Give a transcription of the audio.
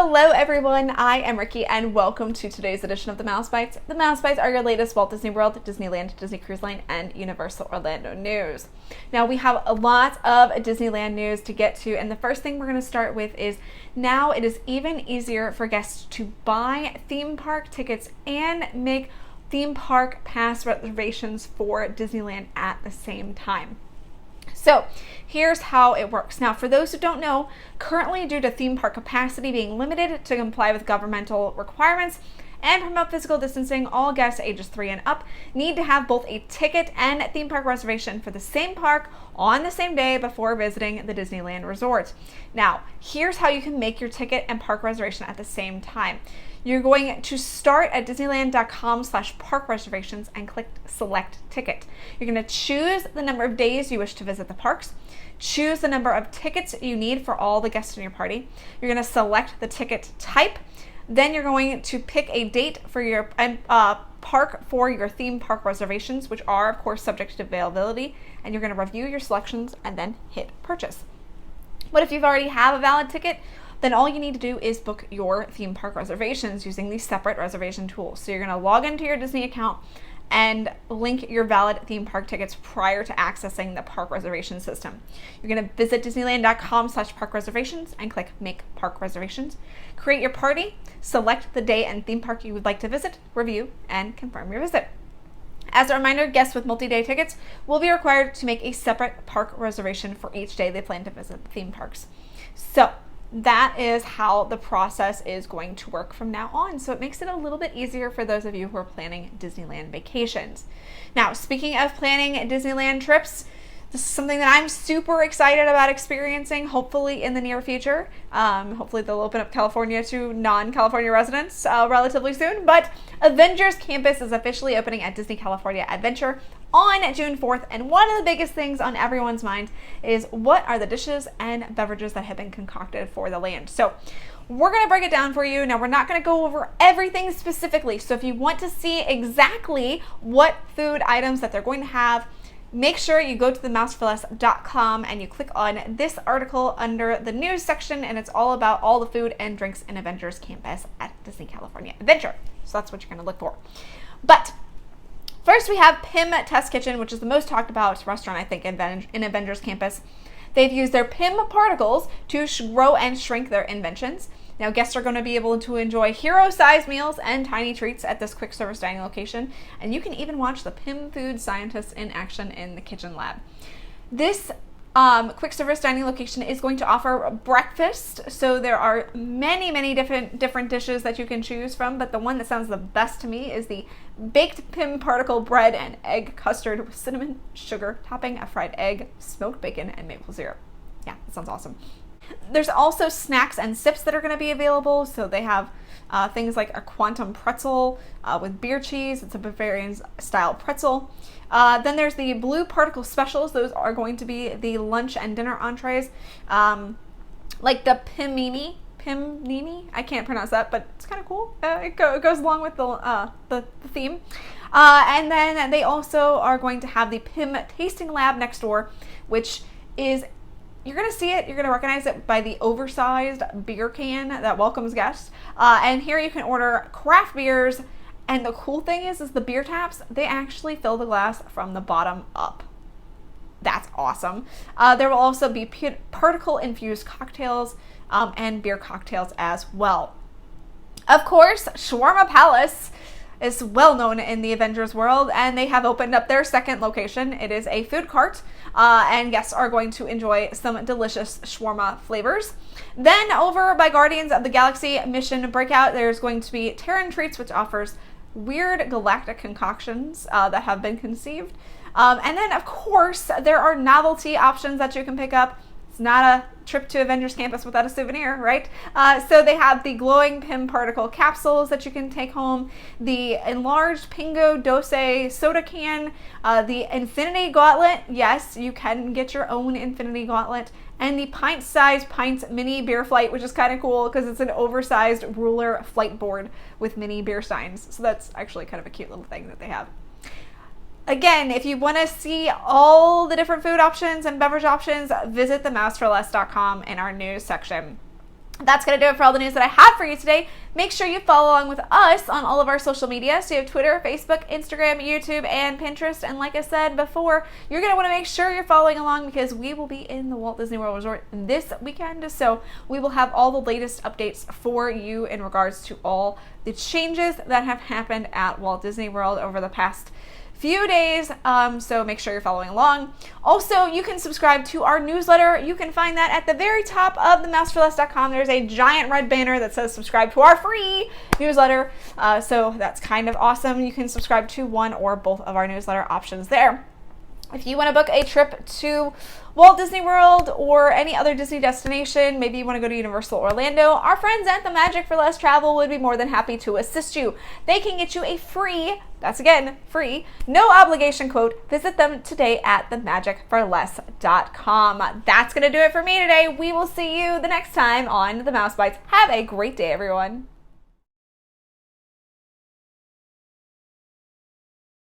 Hello everyone, I am Ricky and welcome to today's edition of the Mouse Bites. The Mouse Bites are your latest Walt Disney World, Disneyland, Disney Cruise Line, and Universal Orlando news. Now we have a lot of Disneyland news to get to, and the first thing we're going to start with is now it is even easier for guests to buy theme park tickets and make theme park pass reservations for Disneyland at the same time. So here's how it works. Now, for those who don't know, currently due to theme park capacity being limited to comply with governmental requirements and promote physical distancing, all guests ages 3 and up need to have both a ticket and a theme park reservation for the same park on the same day before visiting the Disneyland Resort. Now, here's how you can make your ticket and park reservation at the same time. You're going to start at disneyland.com/park reservations and click select ticket. You're going to choose the number of days you wish to visit the parks. Choose the number of tickets you need for all the guests in your party. You're going to select the ticket type. Then you're going to pick a date for your park for your theme park reservations, which are of course subject to availability, and you're going to review your selections and then hit purchase. But if you've already have a valid ticket, then all you need to do is book your theme park reservations using the separate reservation tools. So you're going to log into your Disney account and link your valid theme park tickets prior to accessing the park reservation system. You're going to visit disneyland.com/park reservations and click make park reservations. Create your party, select the day and theme park you would like to visit, review, and confirm your visit. As a reminder, guests with multi-day tickets will be required to make a separate park reservation for each day they plan to visit the theme parks. So that is how the process is going to work from now on. So it makes it a little bit easier for those of you who are planning Disneyland vacations. Now, speaking of planning Disneyland trips, this is something that I'm super excited about experiencing, hopefully in the near future. Hopefully they'll open up California to non-California residents relatively soon. But Avengers Campus is officially opening at Disney California Adventure on June 4th. And one of the biggest things on everyone's mind is what are the dishes and beverages that have been concocted for the land. So we're going to break it down for you. Now, we're not going to go over everything specifically. So if you want to see exactly what food items that they're going to have, make sure you go to themousefilus.com and you click on this article under the news section, and it's all about all the food and drinks in Avengers Campus at Disney California Adventure. So that's what you're going to look for. But first we have Pim Test Kitchen, which is the most talked about restaurant, I think, in Avengers Campus. They've used their Pim particles to grow and shrink their inventions. Now, guests are going to be able to enjoy hero-sized meals and tiny treats at this quick service dining location, and you can even watch the Pim food scientists in action in the kitchen lab. This quick service dining location is going to offer breakfast, so there are many different dishes that you can choose from, but the one that sounds the best to me is the baked Pim particle bread and egg custard with cinnamon, sugar, topping a fried egg, smoked bacon, and maple syrup. Yeah, that sounds awesome. There's also snacks and sips that are going to be available. So they have things like a quantum pretzel with beer cheese. It's a Bavarian style pretzel. Then there's the blue particle specials. Those are going to be the lunch and dinner entrees, like the Pimini. I can't pronounce that, but it's kind of cool. It goes along with the theme. And then they also are going to have the Pim Tasting Lab next door, which is, you're going to see it, you're going to recognize it by the oversized beer can that welcomes guests. And here you can order craft beers. And the cool thing is the beer taps, they actually fill the glass from the bottom up. That's awesome. There will also be particle-infused cocktails and beer cocktails as well. Of course, Shawarma Palace is well known in the Avengers world, and they have opened up their second location. It is a food cart, and guests are going to enjoy some delicious shawarma flavors. Then over by Guardians of the Galaxy Mission Breakout, there's going to be Terran Treats, which offers weird galactic concoctions that have been conceived. And then, of course, there are novelty options that you can pick up. It's not a trip to Avengers Campus without a souvenir, right? So they have the glowing Pim particle capsules that you can take home, the enlarged Pingo Dose soda can, the Infinity Gauntlet. Yes, you can get your own Infinity Gauntlet, and the pint-sized Pints mini beer flight, which is kind of cool because it's an oversized ruler flight board with mini beer steins. So that's actually kind of a cute little thing that they have. Again, if you want to see all the different food options and beverage options, visit themousefilus.com in our news section. That's going to do it for all the news that I have for you today. Make sure you follow along with us on all of our social media. So you have Twitter, Facebook, Instagram, YouTube, and Pinterest. And like I said before, you're going to want to make sure you're following along because we will be in the Walt Disney World Resort this weekend. So we will have all the latest updates for you in regards to all the changes that have happened at Walt Disney World over the past few days, so make sure you're following along. Also, you can subscribe to our newsletter. You can find that at the very top of themouseforless.com. There's a giant red banner that says subscribe to our free newsletter, so that's kind of awesome. You can subscribe to one or both of our newsletter options there. If you want to book a trip to Walt Disney World or any other Disney destination, maybe you want to go to Universal Orlando, our friends at the Magic for Less Travel would be more than happy to assist you. They can get you a free, that's again, free, no obligation quote. Visit them today at themagicforless.com. That's going to do it for me today. We will see you the next time on The Mouse Bites. Have a great day, everyone.